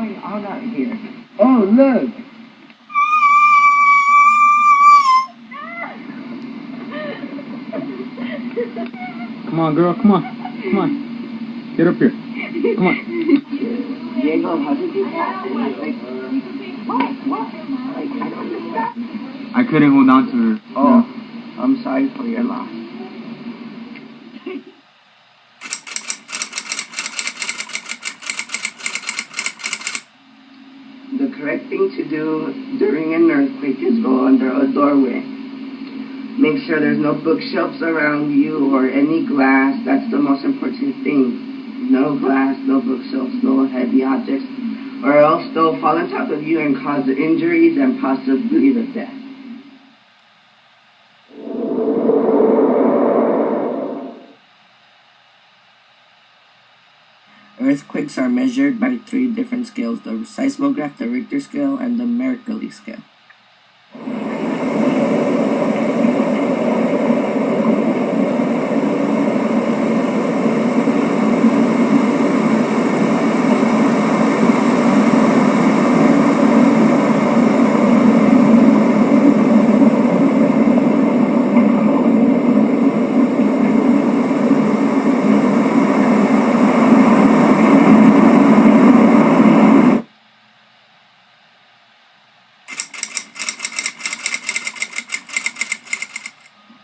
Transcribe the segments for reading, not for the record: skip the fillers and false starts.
going on out here? Oh, look! Come on, girl, come on. Come on. Get up here. Come on. Diego, how did you catch it? What? I couldn't hold on to her. Oh, I'm sorry for your loss. The correct thing to do during an earthquake is go under a doorway. Make sure there's no bookshelves around you or any glass. That's the most important thing. No glass, no bookshelves, no heavy objects, or else they'll fall on top of you and cause injuries and possibly the death. Earthquakes are measured by 3 different scales: the seismograph, the Richter scale, and the Mercalli scale.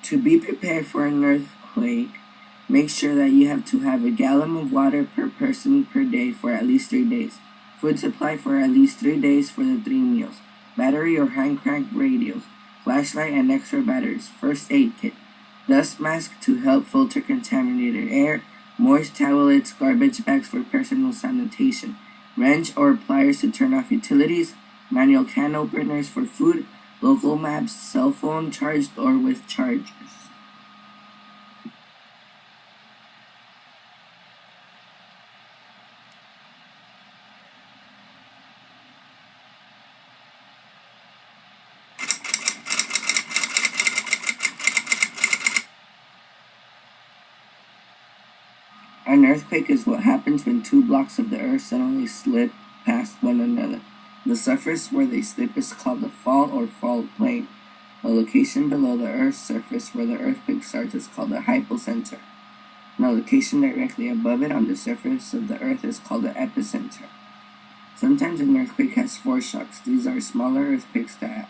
To be prepared for an earthquake, make sure that you have to have a gallon of water per person per day for at least 3 days. Food supply for at least 3 days for the 3 meals. Battery or hand crank radios. Flashlight and extra batteries. First aid kit. Dust mask to help filter contaminated air. Moist towelettes, garbage bags for personal sanitation. Wrench or pliers to turn off utilities. Manual can openers for food. Local maps, cell phone charged or with chargers. An earthquake is what happens when 2 blocks of the earth suddenly slip past one another. The surface where they slip is called the fault or fault plane. The location below the Earth's surface where the earthquake starts is called the hypocenter. And the location directly above it on the surface of the Earth is called the epicenter. Sometimes an earthquake has foreshocks. These are smaller earthquakes that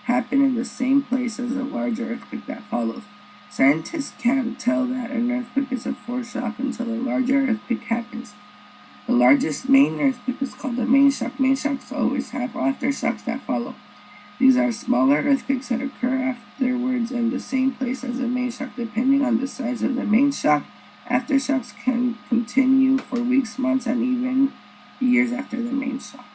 happen in the same place as a larger earthquake that follows. Scientists can't tell that an earthquake is a foreshock until a larger earthquake happens. The largest main earthquake is called the main shock. Main shocks always have aftershocks that follow. These are smaller earthquakes that occur afterwards in the same place as the main shock. Depending on the size of the main shock, aftershocks can continue for weeks, months, and even years after the main shock.